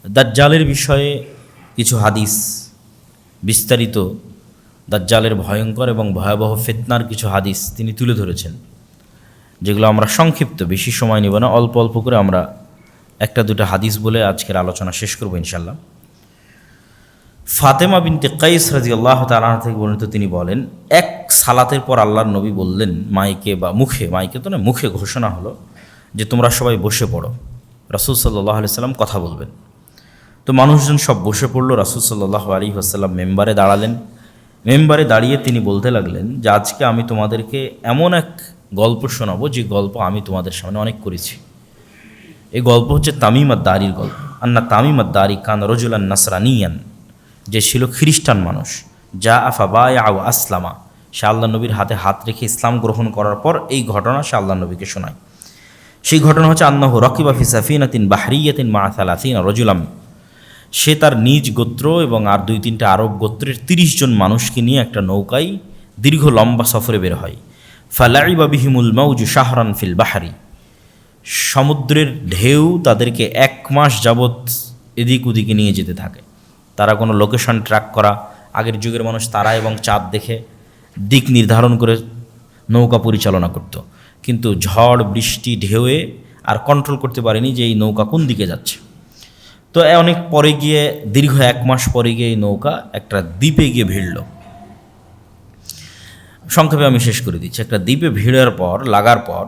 দাজ্জালের বিষয়ে কিছু হাদিস, বিস্তারিত দাজ্জালের ভয়ঙ্কর এবং ভয়াবহ ফিতনার কিছু হাদিস তিনি তুলে ধরেছেন, যেগুলো আমরা সংক্ষিপ্ত, বেশি সময় নেব না, অল্প অল্প করে আমরা একটা দুটো হাদিস বলে আজকের আলোচনা শেষ করব ইনশাল্লাহ। ফাতেমা বিনতে কাইস রাদিয়াল্লাহু তাআলা থেকে বর্ণিত, তিনি বলেন, এক সালাতের পর আল্লাহর নবী বললেন মাইকে বা মুখে, মাইকে তো না, মুখে ঘোষণা হলো যে তোমরা সবাই বসে পড়ো, রাসূল সাল্লাল্লাহু আলাইহি ওয়াসাল্লাম কথা বলবেন। তো মানুষজন সব বসে পড়লো। রাসূল সাল্লাল্লাহু আলাইহি ওয়াসাল্লাম মেম্বারে দাঁড়ালেন। মেম্বারে দাঁড়িয়ে তিনি বলতে লাগলেন যে আজকে আমি তোমাদেরকে এমন এক গল্প শোনাবো যে গল্প আমি তোমাদের সামনে অনেক করেছি। এই গল্প হচ্ছে তামিম আদ-দারির গল্প। আন্না তামিম আদ-দারি কান রাজুলান নাসরানিয়ান, যে ছিল খ্রিস্টান মানুষ, যা আফাবায়া ও আসলামা, সে আল্লাহ নবীর হাতে হাত রেখে ইসলাম গ্রহণ করার পর এই ঘটনা সে আল্লাহ নবীকে শোনায়। সেই ঘটনা হচ্ছে আন্নাহু রাকিবা ফি সাফিনাতিন বাহরিয়াতিন মা সালাসিনা রাজুলাম, সে তার নিজ গোত্র এবং আর 2-3টা আরব গোত্রের 30 জন মানুষকে নিয়ে একটা নৌকায় দীর্ঘ লম্বা সফরে বের হয়। ফালাইবা বিহিমুল মাউজু শাহরান ফিল বাহারি, সমুদ্রের ঢেউ তাদেরকে 1 মাস যাবৎ এদিক ওদিকে নিয়ে যেতে থাকে। তারা কোনো লোকেশন ট্র্যাক করা, আগের যুগের মানুষ তারা এবং চাঁদ দেখে দিক নির্ধারণ করে নৌকা পরিচালনা করত, কিন্তু ঝড় বৃষ্টি ঢেউয়ে আর কন্ট্রোল করতে পারেনি যে এই নৌকা কোন দিকে যাচ্ছে। তো অনেক পরে গিয়ে, দীর্ঘ 1 মাস পরে গিয়ে এই নৌকা একটা দ্বীপে গিয়ে ভিড়ল। সংক্ষেপে আমি শেষ করে দিচ্ছি। একটা দ্বীপে ভিড়ার পর, লাগার পর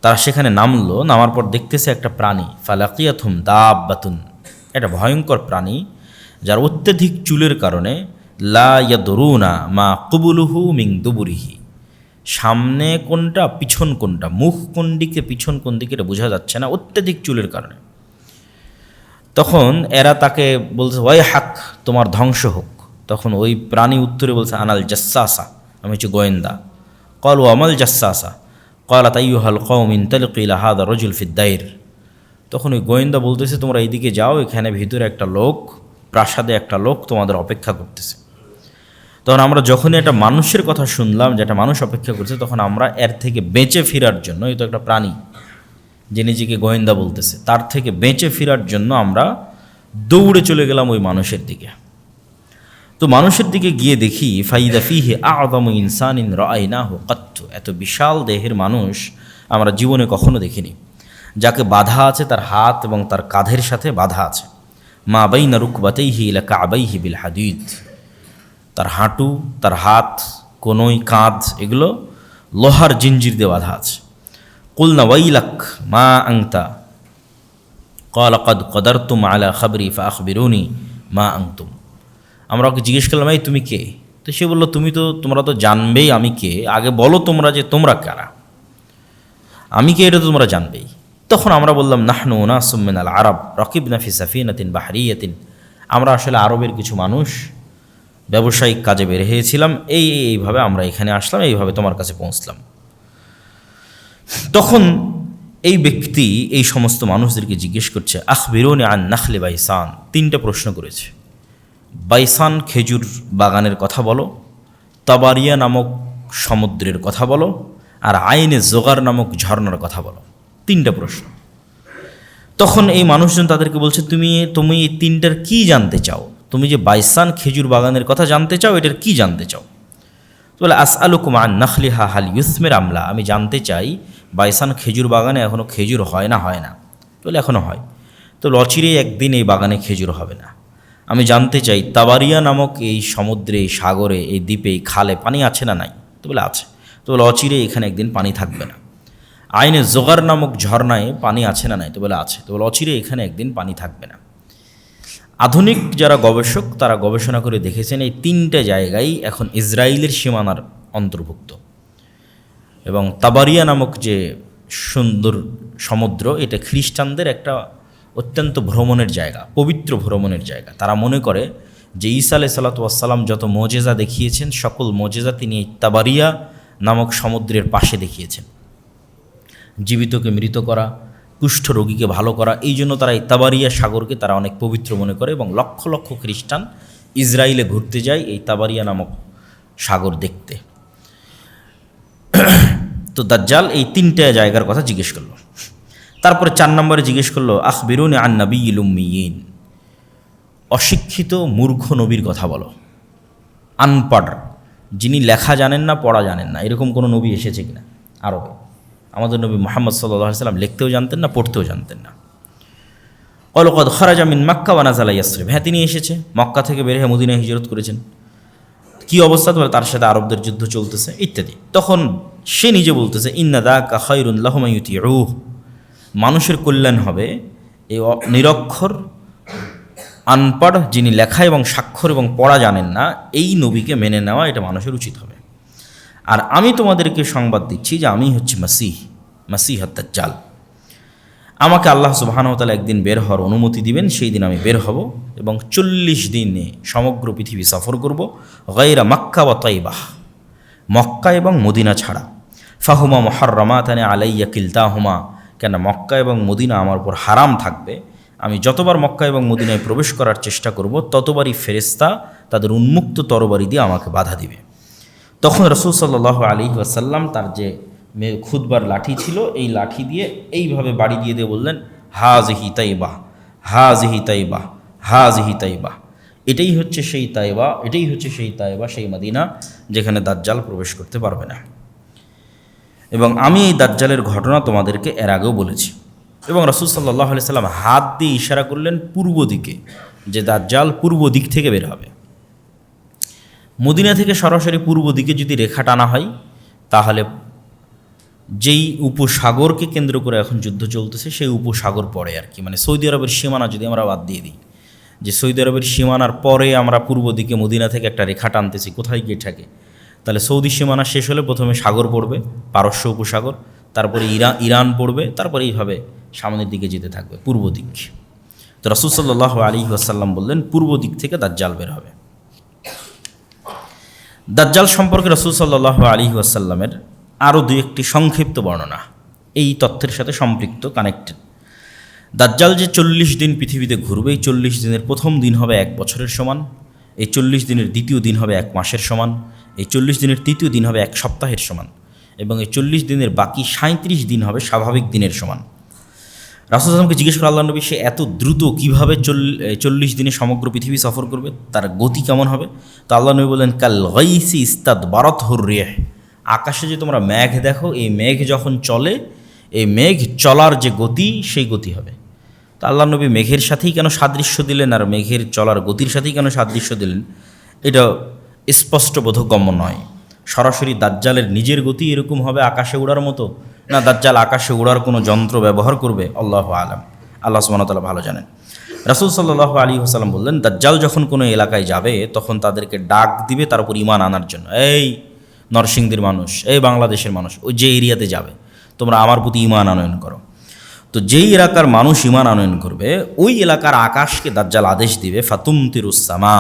তারা সেখানে নামলো। নামার পর দেখতেছে একটা প্রাণী, ফালাকিয়াতুম দাব্বাতুন, একটা ভয়ঙ্কর প্রাণী যার অত্যধিক চুলের কারণে লা ইয়াদরুনা মা কুবুলুহু মিন দুবুরিহি, সামনে কোনটা পিছন কোনটা, মুখ কোন দিকে পিছন কোন দিকে এটা বোঝা যাচ্ছে না অত্যধিক চুলের কারণে। তখন এরা তাকে বলছে ওয়াই হাক, তোমার ধ্বংস হোক। তখন ওই প্রাণী উত্তরে বলছে আনাল জাসসাসা, আমি হচ্ছে গোয়েন্দা। কল ও আমাল জাসসাসা ক্বালাত আইয়ুহাল কওম ইনতালিকু ইলা হাযা রাজুল ফিদ দাইর। তখন ওই গোয়েন্দা বলতেছে তোমরা এইদিকে যাও, এখানে ভিতরে একটা লোক, প্রাসাদে একটা লোক তোমাদের অপেক্ষা করতেছে। তখন আমরা যখনই একটা মানুষের কথা শুনলাম যে একটা মানুষ অপেক্ষা করছে, তখন আমরা এর থেকে বেঁচে ফেরার জন্য, এই তো একটা প্রাণী যে নিজেকে গোয়েন্দা বলতেছে, তার থেকে বেঁচে ফেরার জন্য আমরা দৌড়ে চলে গেলাম ওই মানুষের দিকে। তো মানুষের দিকে গিয়ে দেখি ফাইদা ফিহি আ'যামু ইনসানিন রাআইনাহু কাত্তু, এত বিশাল দেহের মানুষ আমরা জীবনে কখনো দেখিনি, যাকে বাধা আছে তার হাত এবং তার কাঁধের সাথে বাধা আছে। মা বাইনা রুকবাতাইহি ইলা কা'বাইহি বিল হাদিদ, তার হাঁটু, তার হাত, কোনোই, কাঁধ, এগুলো লোহার জিঞ্জির দিয়ে বাধা আছে। কুলনা ওয়াইলাক মা আংতা ক্বালা ক্বাদ কদারতুম আলা খাবরি ফাআখবিরুনি মা আনতুম। আমরা ওকে জিজ্ঞেস করলাম এই তুমি কে? তো সে বললো তোমরা তো জানবেই আমি কে, আগে বলো তোমরা যে তোমরা কারা, আমি কে এটা তো তোমরা জানবেই। তখন আমরা বললাম নাহনু উনাসুম মিনাল আরব রাকিবনা ফি সাফিনাতিন বাহরিয়াতিন, আমরা আসলে আরবের কিছু মানুষ, ব্যবসায়িক কাজে বের হয়েছিলাম, এইভাবে আমরা এখানে আসলাম, এইভাবে তোমার কাছে পৌঁছলাম। তখন এই ব্যক্তি এই সমস্ত মানুষদেরকে জিজ্ঞেস করছে আখবিরুনি আন নাখলি বাইসান, 3টা প্রশ্ন করেছে। বাইসান খেজুর বাগানের কথা বলো, তাবারিয়া নামক সমুদ্রের কথা বলো, আর আইনে জোগার নামক ঝর্ণার কথা বলো। 3টা প্রশ্ন। তখন এই মানুষজন তাদেরকে বলছে তুমি এই 3টার কি জানতে চাও? তুমি যে বাইসান খেজুর বাগানের কথা জানতে চাও, এটার কি জানতে চাও? বলে আসআলুকুম আন নাখলিহা হাল ইউসমির আমলা, আমি জানতে চাই বাইসান খেজুর বাগানে এখনও খেজুর হয় না? বলে এখনও হয়। তো অচিরেই একদিন এই বাগানে খেজুর হবে না। আমি জানতে চাই তাবারিয়া নামক এই সমুদ্রে, এই সাগরে, এই দ্বীপে, এই খালে পানি আছে না নাই? তো বলে আছে। তো বলে অচিরেই এখানে একদিন পানি থাকবে না। আইনে জোগার নামক ঝর্ণায় পানি আছে না নাই? তো বলে আছে। তো বলে অচিরেই এখানে একদিন পানি থাকবে না। আধুনিক যারা গবেষক তারা গবেষণা করে দেখেছেন এই 3টা জায়গায় এখন ইসরায়েলের সীমানার অন্তর্ভুক্ত, এবং তাবারিয়া নামক যে সুন্দর সমুদ্র, এটা খ্রিস্টানদের একটা অত্যন্ত ভ্রমণের জায়গা, পবিত্র ভ্রমণের জায়গা। তারা মনে করে যে ঈসা আলাইহিস সালাতু ওয়াস সালাম যত মোজেজা দেখিয়েছেন, সকল মোজেজা তিনি এই তাবারিয়া নামক সমুদ্রের পাশে দেখিয়েছেন। জীবিতকে মৃত করা, কুষ্ঠ রোগীকে ভালো করা, এই জন্য তারা এই তাবারিয়া সাগরকে তারা অনেক পবিত্র মনে করে, এবং লক্ষ লক্ষ খ্রিস্টান ইসরায়েলে ঘুরতে যায় এই তাবারিয়া নামক সাগর দেখতে। তো দাজ্জাল এই 3টা জায়গার কথা জিজ্ঞেস করলো। তারপরে 4 নম্বরে জিজ্ঞেস করলো আখবিরুনি আন নাবিয়্যিল উম্মিয়িন, অশিক্ষিত মূর্খ নবীর কথা বলো, আনপাড়, যিনি লেখা জানেন না পড়া জানেন না, এরকম কোনো নবী এসেছে কিনা আরবে? আমাদের নবী মুহাম্মদ সাল্লাল্লাহু আলাইহি সাল্লাম লিখতেও জানতেন না, পড়তেও জানতেন না। ক্বালা ক্বাদ খারাজা মিন মাক্কা ওয়া নাযালা ইয়াসরিব, হ্যাঁ তিনি এসেছে, মক্কা থেকে বের হয়ে মদিনায় হিজরত করেছেন। কী অবস্থা? বলে তার সাথে আরবদের যুদ্ধ চলতেছে ইত্যাদি। তখন সে নিজে বলতেছে ইন্না যাকা খায়রুন লাহুম ইউতিউহ, মানুষের কল্যাণ হবে এই নিরক্ষর আনপড়, যিনি লেখা এবং স্বাক্ষর এবং পড়া জানেন না, এই নবীকে মেনে নেওয়া এটা মানুষের উচিত হবে। আর আমি তোমাদেরকে সংবাদ দিচ্ছি যে আমি হচ্ছি মাসিহ দাজ্জাল। আমাকে আল্লাহ সুবহানাহু ওয়া তাআলা একদিন বের হওয়ার অনুমতি দিবেন, সেই দিন আমি বের হব এবং 40 দিনে সমগ্র পৃথিবী সফর করব, গায়রা মক্কা ওয়া তাইবাহ, মক্কা এবং মদিনা ছাড়া। ফাহুমা মুহাররামাতানি আলাইয়া কিলতাহুমা, কেন মক্কা এবং মদিনা আমার উপর হারাম থাকবে। আমি যতবার মক্কা এবং মদিনায় প্রবেশ করার চেষ্টা করব ততবারই ফেরেশতা তাদের উন্মুক্ত তরবারি দিয়ে আমাকে বাধা দিবে। তখন রাসূল সাল্লাল্লাহু আলাইহি ওয়াসাল্লাম তার যে খুতবার লাঠি ছিল, এই লাঠি দিয়ে এইভাবে বাড়ি দিয়ে বললেন, হাযিহি তাইবাহ, হাযিহি তাইবাহ, হাযিহি তাইবাহ, এটাই হচ্ছে সেই তাইবা, এটাই হচ্ছে সেই তাইবা, সেই মদিনা যেখানে দাজ্জাল প্রবেশ করতে পারবে না। এবং আমি এই দাজ্জালের ঘটনা তোমাদেরকে এর আগেও বলেছি। এবং রাসূল সাল্লাল্লাহু আলাইহি সাল্লাম হাত দিয়ে ইশারা করলেন পূর্ব দিকে, যে দাজ্জাল পূর্ব দিক থেকে বের হবে। মদিনা থেকে সরাসরি পূর্ব দিকে যদি রেখা টানা হয়, তাহলে যেই উপসাগরকে কেন্দ্র করে এখন যুদ্ধ চলতেছে সেই উপসাগর পরে আর কি, মানে সৌদি আরবের সীমানা যদি আমরা বাদ দিয়ে দিই, যে সৌদি আরবের সীমানার পরে আমরা পূর্ব দিকে মদিনা থেকে একটা রেখা টানতেছি, কোথায় গিয়ে থাকে? তাহলে সৌদি সীমানা শেষ হলে প্রথমে সাগর পড়বে, পারস্য উপসাগর, তারপরে ইরান পড়বে, তারপরে এইভাবে সামনের দিকে যেতে থাকবে পূর্ব দিক। তো রাসূল সাল্লাল্লাহু আলাইহি ওয়াসাল্লাম বললেন পূর্ব দিক থেকে দাজ্জাল বের হবে। দাজ্জাল সম্পর্কে রাসূল সাল্লাল্লাহু আলাইহি ওয়াসাল্লামের আরও দুই একটি সংক্ষিপ্ত বর্ণনা এই তথ্যের সাথে সম্পৃক্ত, কানেক্টেড। দাজ্জাল যে 40 দিন পৃথিবীতে ঘুরবে, এই 40 দিনের প্রথম দিন হবে 1 বছরের সমান, এই 40 দিনের দ্বিতীয় দিন হবে 1 মাসের সমান, এই 40 দিনের তৃতীয় দিন হবে 1 সপ্তাহের সমান, এবং এই 40 দিনের বাকি 37 দিন হবে স্বাভাবিক দিনের সমান। রাসূল সাল্লাল্লাহু জিজ্ঞেস করে আল্লাহ নবী, সে এত দ্রুত কীভাবে 40 দিনে সমগ্র পৃথিবী সফর করবে, তার গতি কেমন হবে? তো আল্লাহ নবী বললেন, কাল গাইসি ইস্তাদবারাতহুর রিহ, আকাশে যে তোমরা মেঘ দেখো, এই মেঘ যখন চলে, এই মেঘ চলার যে গতি, সেই গতি হবে। তো আল্লাহ নবী মেঘের সাথেই কেন সাদৃশ্য দিলেন, আর মেঘের চলার গতির সাথেই কেন সাদৃশ্য দিলেন, এটা স্পষ্ট বোধগম্য নয়। সরাসরি দাজ্জালের নিজের গতি এরকম হবে আকাশে উড়ার মতো, না দাজ্জাল আকাশে উড়ার কোনো যন্ত্র ব্যবহার করবে, আল্লাহু আলাম, আল্লাহ সুবহানাহু ওয়া তাআলা ভালো জানেন। রাসূল সাল্লাল্লাহু আলাইহি ওয়াসাল্লাম বললেন, দাজ্জাল যখন কোনো এলাকায় যাবে তখন তাদেরকে ডাক দিবে তার উপর ঈমান আনার জন্য। এই নরসিংদীর মানুষ, এই বাংলাদেশের মানুষ, ওই যে এরিয়াতে যাবে, তোমরা আমার প্রতি ঈমান আনয়ন করো। তো যেই এলাকার মানুষ ঈমান আনয়ন করবে, ওই এলাকার আকাশকে দাজ্জাল আদেশ দিবে, ফাতুমতিরুস সামা,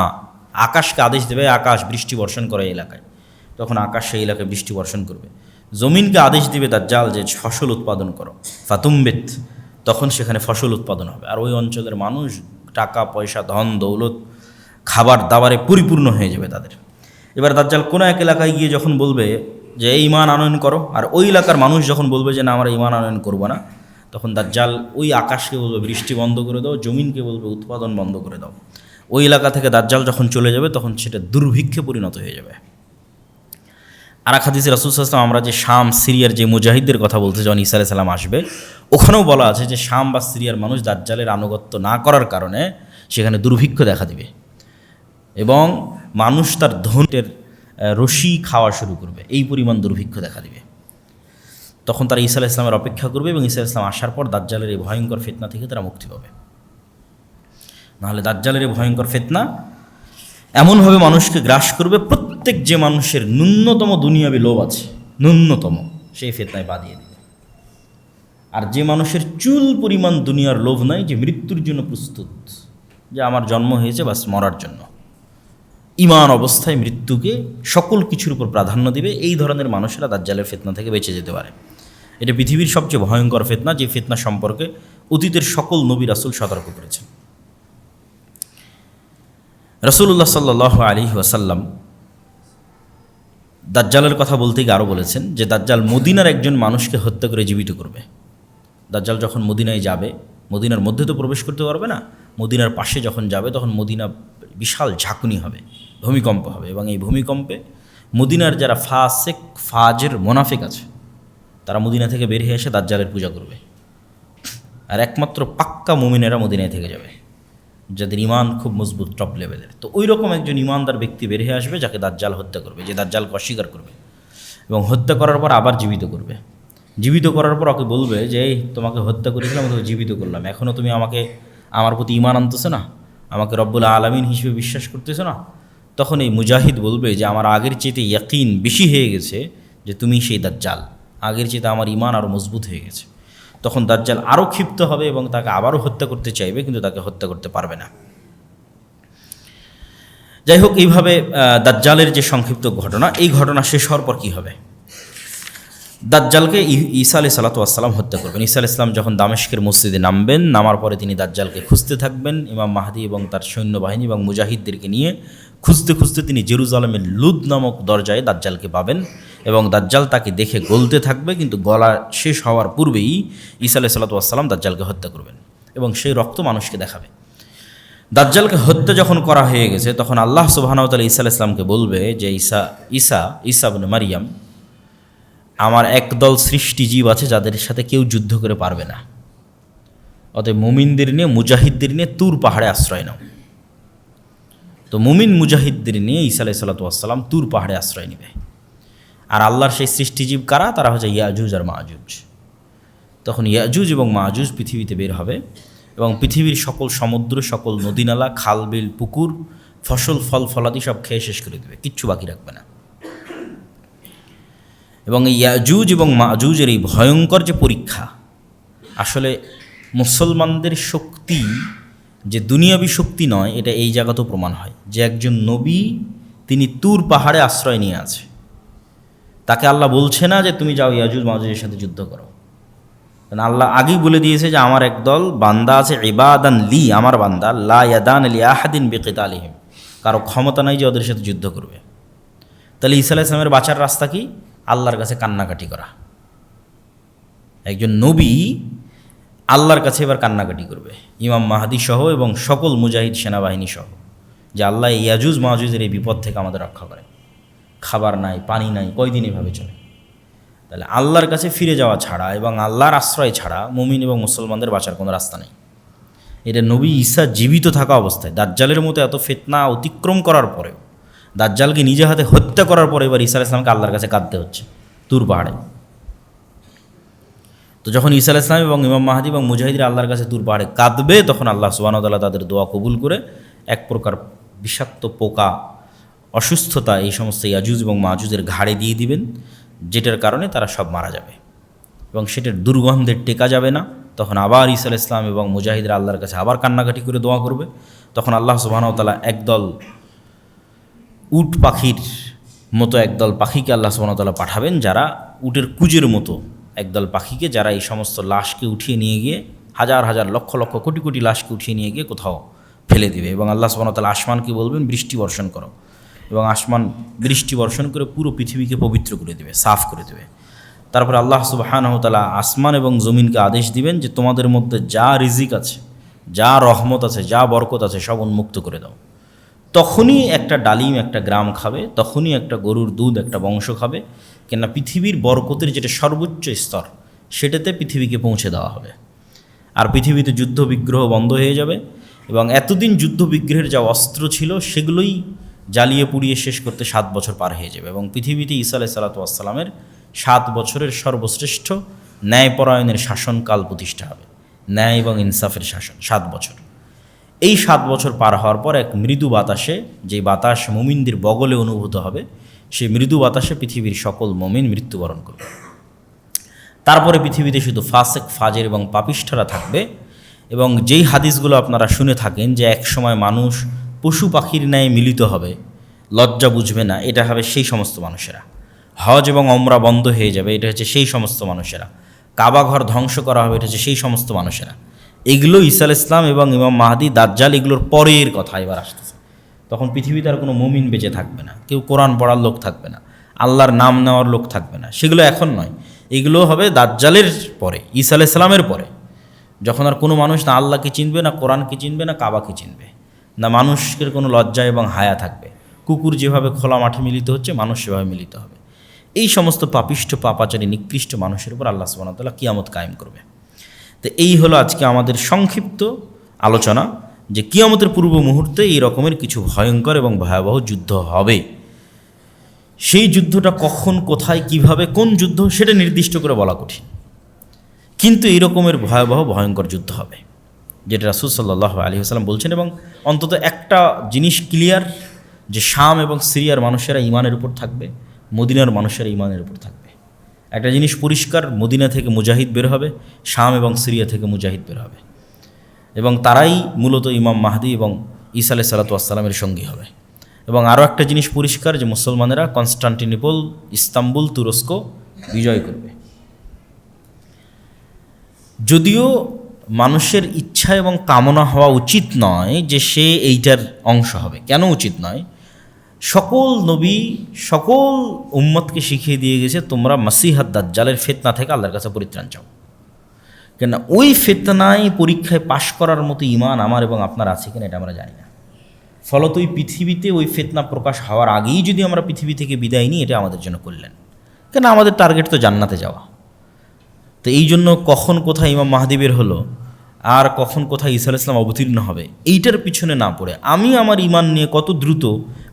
আকাশকে আদেশ দেবে আকাশ বৃষ্টি বর্ষণ করে এলাকায়। তখন আকাশ সেই এলাকায় বৃষ্টি বর্ষণ করবে। জমিনকে আদেশ দিবে দাজ্জাল যে ফসল উৎপাদন করো, ফাতুমবিত, তখন সেখানে ফসল উৎপাদন হবে। আর ওই অঞ্চলের মানুষ টাকা পয়সা, ধন দৌলত, খাবার দাবারে পরিপূর্ণ হয়ে যাবে তাদের। এবার দাজ্জাল কোনো এক এলাকায় গিয়ে যখন বলবে যে এই ঈমান আনয়ন করো, আর ওই এলাকার মানুষ যখন বলবে যে না আমরা ঈমান আনয়ন করবো না, তখন দাজ্জাল ওই আকাশকে বলবে বৃষ্টি বন্ধ করে দাও, জমিনকে বলবে উৎপাদন বন্ধ করে দাও। ওই এলাকা থেকে দাজ্জাল যখন চলে যাবে তখন সেটা দুর্ভিক্ষে পরিণত হয়ে যাবে। আর এক হাদিসে রাসূল সাল্লাল্লাহু আলাইহি ওয়াসাল্লাম, আমরা যে শাম সিরিয়ার যে মুজাহিদদের কথা বলতে যখন ঈসা আলাইহিস সালাম আসবে, ওখানেও বলা আছে যে শাম বা সিরিয়ার মানুষ দাজ্জালের আনুগত্য না করার কারণে সেখানে দুর্ভিক্ষ দেখা দিবে এবং মানুষ তার ধনের রশি খাওয়া শুরু করবে, এই পরিমাণ দুর্ভিক্ষ দেখা দিবে। তখন তারা ঈসা আলাইহিস সালামের অপেক্ষা করবে এবং ঈসা আলাইহিস সালাম আসার পর দাজ্জালের এই ভয়ঙ্কর ফিতনা থেকে তারা মুক্তি পাবে। নাহলে দাজ্জালের এই ভয়ঙ্কর ফিতনা এমনভাবে মানুষকে গ্রাস করবে, প্রত্যেক যে মানুষের ন্যূনতম দুনিয়াবি লোভ আছে, ন্যূনতম, সেই ফিতনায় পা দিয়ে দিবে। আর যে মানুষের চুল পরিমাণ দুনিয়ার লোভ নাই, যে মৃত্যুর জন্য প্রস্তুত, যে আমার জন্ম হয়েছে বাস মরার জন্য, ঈমান অবস্থায় মৃত্যুকে সকল কিছুর উপর প্রাধান্য দিবে, এই ধরনের মানুষেরা দাজ্জালের ফিতনা থেকে বেঁচে যেতে পারে। এটা পৃথিবীর সবচেয়ে ভয়ঙ্কর ফিতনা, যে ফিতনা সম্পর্কে অতীতের সকল নবী রাসূল সতর্ক করেছেন। রাসূলুল্লাহ সাল্লাল্লাহু আলাইহি ওয়াসাল্লাম দাজ্জালের কথা বলতে গিয়ে আরও বলেছেন যে দাজ্জাল মদিনার একজন মানুষকে হত্যা করে জীবিত করবে। দাজ্জাল যখন মদিনায় যাবে, মদিনার মধ্যে তো প্রবেশ করতে পারবে না, মদিনার পাশে যখন যাবে তখন মদিনা বিশাল ঝাঁকুনি হবে, ভূমিকম্প হবে, এবং এই ভূমিকম্পে মদিনার যারা ফাসেক ফাজের মোনাফিক আছে তারা মদিনা থেকে বের হয়ে এসে দাজ্জালের পূজা করবে, আর একমাত্র পাক্কা মুমিনেরা মদিনায় থেকে যাবে, যাদের ইমান খুব মজবুত টপ লেভেলের। তো ওই রকম একজন ইমানদার ব্যক্তি বের হয়ে আসবে যাকে দাজ্জাল হত্যা করবে, যে দাজ্জালকে অস্বীকার করবে এবং হত্যা করার পর আবার জীবিত করবে। জীবিত করার পর ওকে বলবে যে এই তোমাকে হত্যা করেছিলাম, তোকে জীবিত করলাম, এখনও তুমি আমাকে আমার প্রতি ইমান আনতেছো না, আমাকে রব্বুল আলামিন হিসেবে বিশ্বাস করতেছো না। তখন এই মুজাহিদ বলবে যে আমার আগের চেয়ে ইয়াকিন বেশি হয়ে গেছে যে তুমি সেই দাজ্জাল, আগের চেয়ে আমার ইমান আরও মজবুত হয়ে গেছে। তখন দাজ্জাল আরও ক্ষিপ্ত হবে এবং তাকে আবারও হত্যা করতে চাইবে, কিন্তু তাকে হত্যা করতে পারবে না। যাই হোক, এইভাবে দাজ্জালের যে সংক্ষিপ্ত ঘটনা, এই ঘটনা শেষ হওয়ার পর কী হবে? দাজ্জালকে ঈসা আলাইহিস সালাতু ওয়াস সালাম হত্যা করবেন। ঈসা আলাইহিস সালাম যখন দামেস্কের মসজিদে নামবেন, নামার পরে তিনি দাজ্জালকে খুঁজতে থাকবেন। ইমাম মাহদি এবং তার সৈন্যবাহিনী এবং মুজাহিদদেরকে নিয়ে খুঁজতে খুঁজতে তিনি জেরুজালেমের লুদ নামক দরজায় দাজ্জালকে পাবেন এবং দাজ্জাল তাকে দেখে গলতে থাকবে, কিন্তু গলা শেষ হওয়ার পূর্বেই ঈসা আলাইহিস সালাতু ওয়াস সালাম দাজ্জালকে হত্যা করবেন এবং সেই রক্ত মানুষকে দেখাবে। দাজ্জালকে হত্যা যখন করা হয়ে গেছে তখন আল্লাহ সুবহানাহু ওয়া তাআলা ঈসা আলাইহিস সালামকে বলবে যে ঈসা ইবনে মারিয়াম, আমার একদল সৃষ্টিজীব আছে যাদের সাথে কেউ যুদ্ধ করে পারবে না, অতএব মুমিনদের নিয়ে মুজাহিদদের নিয়ে তুর পাহাড়ে আশ্রয় নাও। তো মুমিন মুজাহিদদের নিয়ে ঈসা আলাইহিস সালাতু ওয়াস সালাম তুর পাহাড়ে আশ্রয় নেবে। আর আল্লাহর সেই সৃষ্টিজীব কারা? তারা হচ্ছে ইয়াজুজ আর মাজুজ। তখন ইয়াজুজ এবং মাজুজ পৃথিবীতে বের হবে এবং পৃথিবীর সকল সমুদ্র, সকল নদীনালা, খাল বিল, পুকুর, ফসল, ফল ফলাদি সব খেয়ে শেষ করে দেবে, কিচ্ছু বাকি রাখবে না। এবং এই ইয়াজুজ এবং মাজুজের এই ভয়ঙ্কর যে পরীক্ষা, আসলে মুসলমানদের শক্তি যে দুনিয়াবী শক্তি নয়, এটা এই জায়গাতেও প্রমাণ হয় যে একজন নবী তিনি তুর পাহাড়ে আশ্রয় নিয়ে আছে, তাকে আল্লাহ বলছে না যে তুমি যাও ইয়াজুজ মাজুজের সাথে যুদ্ধ করো। কারণ আল্লাহ আগেই বলে দিয়েছে যে আমার একদল বান্দা আছে, ইবাদান লি, আমার বান্দা, লা ইয়াদান লি আহাদিন বিকিতালিহিম, কারো ক্ষমতা নাই যে ওদের সাথে যুদ্ধ করবে। তাহলে ঈসা আলাইহিস সালামের বাঁচার রাস্তা কি? আল্লাহর কাছে কান্নাকাটি করা। একজন নবী আল্লাহর কাছে এবার কান্নাকাটি করবে, ইমাম মাহদি সহ এবং সকল মুজাহিদ সেনাবাহিনী সহ, যে আল্লাহ ইয়াজুজ মাজুজের এই বিপদ থেকে আমাদের রক্ষা করে। খাবার নাই, পানি নাই, কয়দিন এভাবে চলে? তাহলে আল্লাহর কাছে ফিরে যাওয়া ছাড়া এবং আল্লাহর আশ্রয় ছাড়া মুমিন এবং মুসলমানদের বাঁচার কোনো রাস্তা নেই। এটা নবী ঈসা জীবিত থাকা অবস্থায়, দাজ্জালের মতো এত ফিতনা অতিক্রম করার পরেও, দাজ্জালকে নিজে হাতে হত্যা করার পরে এবার ঈসা আলাইহিস সালামকে আল্লাহর কাছে কাঁদতে হচ্ছে তুর পাহাড়ে। তো যখন ঈসা আলাইহিস সালাম এবং ইমাম মাহদি এবং মুজাহিদরা আল্লাহর কাছে তুর পাহাড়ে কাঁদবে, তখন আল্লাহ সুবহানাহু ওয়া তাআলা তাদের দোয়া কবুল করে এক প্রকার বিষাক্ত পোকা, অসুস্থতা এই সমস্ত ইয়াজুজ এবং মাজুজের ঘাড়ে দিয়ে দিবেন, যেটার কারণে তারা সব মারা যাবে এবং সেটার দুর্গন্ধের টেকা যাবে না। তখন আবার ঈসা আলাইহিস সালাম এবং মুজাহিদরা আল্লাহর কাছে আবার কান্নাকাটি করে দোয়া করবে। তখন আল্লাহ সুবহানাহু ওয়া তাআলা একদল উট পাখির মতো একদল পাখিকে আল্লাহ সুবহানাহু ওয়া তাআলা পাঠাবেন, যারা উটের কুজের মতো একদল পাখিকে, যারা এই সমস্ত লাশকে উঠিয়ে নিয়ে গিয়ে, হাজার হাজার লক্ষ লক্ষ কোটি কোটি লাশকে উঠিয়ে নিয়ে গিয়ে কোথাও ফেলে দিবে। এবং আল্লাহ সুবহানাহু ওয়া তাআলা আসমানকে বলবেন বৃষ্টি বর্ষণ করো, এবং আসমান বৃষ্টি বর্ষণ করে পুরো পৃথিবীকে পবিত্র করে দেবে, সাফ করে দেবে। তারপরে আল্লাহ সুবহানাহু ওয়া তাআলা আসমান এবং জমিনকে আদেশ দিবেন যে তোমাদের মধ্যে যা রিজিক আছে, যা রহমত আছে, যা বরকত আছে, সব উন্মুক্ত করে দাও। তখনই একটা ডালিম একটা গ্রাম খাবে, তখনই একটা গরুর দুধ একটা বংশ খাবে, কেননা পৃথিবীর বরকতের যেটা সর্বোচ্চ স্তর, সেটাতে পৃথিবীকে পৌঁছে দেওয়া হবে। আর পৃথিবীতে যুদ্ধ বিগ্রহ বন্ধ হয়ে যাবে এবং এতদিন যুদ্ধ বিগ্রহের যা অস্ত্র ছিল সেগুলোই জ্বালিয়ে পুড়িয়ে শেষ করতে 7 বছর পার হয়ে যাবে এবং পৃথিবীতে ঈসা আলাইহিস সালাতু ওয়াস সালামের 7 বছরের সর্বশ্রেষ্ঠ ন্যায়পরায়ণের শাসনকাল প্রতিষ্ঠা হবে, ন্যায় এবং ইনসাফের শাসন 7 বছর। এই 7 বছর পার হওয়ার পর এক মৃদু বাতাসে, যে বাতাস মুমিনদের বগলে অনুভূত হবে, সেই মৃদু বাতাসে পৃথিবীর সকল মুমিন মৃত্যুবরণ করবে। তারপরে পৃথিবীতে শুধু ফাসেক ফাজের এবং পাপিষ্ঠরা থাকবে। এবং যেই হাদিসগুলো আপনারা শুনে থাকেন যে এক সময় মানুষ পশু পাখির ন্যায় মিলিত হবে, লজ্জা বুঝবে না, এটা হবে সেই সমস্ত মানুষেরা। হজ এবং ওমরা বন্ধ হয়ে যাবে, এটা হচ্ছে সেই সমস্ত মানুষেরা। কাবা ঘর ধ্বংস করা হবে, এটা হচ্ছে সেই সমস্ত মানুষেরা। এগুলো ঈসা আলাইহিস সালাম এবং ইমাম মাহদি দাজ্জাল এগুলোর পরের কথা এবার আসতেছে। তখন পৃথিবীতে আর কোনো মুমিন বেঁচে থাকবে না, কেউ কোরআন পড়ার লোক থাকবে না, আল্লাহর নাম নেওয়ার লোক থাকবে না। সেগুলো এখন নয়, এগুলো হবে দাজ্জালের পরে, ঈসা আলাইহিস সালামের পরে। যখন আর কোনো মানুষ না আল্লাহকে চিনবে, না কোরআনকে চিনবে, না কাবাকে চিনবে, না মানুষের কোনো লজ্জা এবং হায়া থাকবে। কুকুর যেভাবে খোলা মাঠে মিলিত হচ্ছে, মানুষ সেভাবে মিলিত হবে। এই সমস্ত পাপিষ্ঠ পাপাচারী নিকৃষ্ট মানুষের উপর আল্লাহ সুবহানাহু ওয়া তাআলা কিয়ামত কায়েম করবে। তো এই হলো আজকে আমাদের সংক্ষিপ্ত আলোচনা যে কিয়ামতের পূর্ব মুহূর্তে এই রকমের কিছু ভয়ঙ্কর এবং ভয়াবহ যুদ্ধ হবে। সেই যুদ্ধটা কখন, কোথায়, কিভাবে, কোন যুদ্ধ সেটা নির্দিষ্ট করে বলা কঠিন, কিন্তু এই রকমের ভয়াবহ ভয়ঙ্কর যুদ্ধ হবে যেটা রাসূল সাল্লাল্লাহু আলাইহি ওয়াসাল্লাম বলছেন। এবং অন্তত একটা জিনিস ক্লিয়ার যে শাম এবং সিরিয়ার মানুষেরা ইমানের উপর থাকবে, মদিনার মানুষেরা ইমানের উপর থাকবে। একটা জিনিস পরিষ্কার, মদিনা থেকে মুজাহিদ বের হবে, শাম এবং সিরিয়া থেকে মুজাহিদ বের হবে, এবং তারাই মূলত ইমাম মাহদি এবং ঈসা আলাইহিস সালাতু ওয়াস সালামের সঙ্গী হবে। এবং আরও একটা জিনিস পরিষ্কার যে মুসলমানেরা কনস্টান্টিনোপল, ইস্তাম্বুল, তুরস্ক বিজয় করবে। যদিও মানুষের ইচ্ছা এবং কামনা হওয়া উচিত নয় যে সে এইটার অংশ হবে। কেন উচিত নয়? সকল নবী সকল উম্মতকে শিখিয়ে দিয়ে গেছে তোমরা মাসিহাদ দাজ্জালের ফিতনা থেকে আল্লাহর কাছে পরিত্রাণ চাও। কেন ওই ফিতনায় পরীক্ষায় পাশ করার মতো ঈমান আমার এবং আপনার আছে কিনা এটা আমরা জানি না। ফলত ওই পৃথিবীতে ওই ফিতনা প্রকাশ হওয়ার আগেই যদি আমরা পৃথিবী থেকে বিদায় নিই, এটা আমাদের জন্য করলেন। কেন আমাদের টার্গেট তো জান্নাতে যাওয়া। তো এই জন্য কখন কোথায় ইমাম মাহদি বের হলো আর কখন কোথায় ঈসা আলাইহিস সালাম অবতীর্ণ হবে, এইটার পিছনে না পড়ে আমি আমার ঈমান নিয়ে কত দ্রুত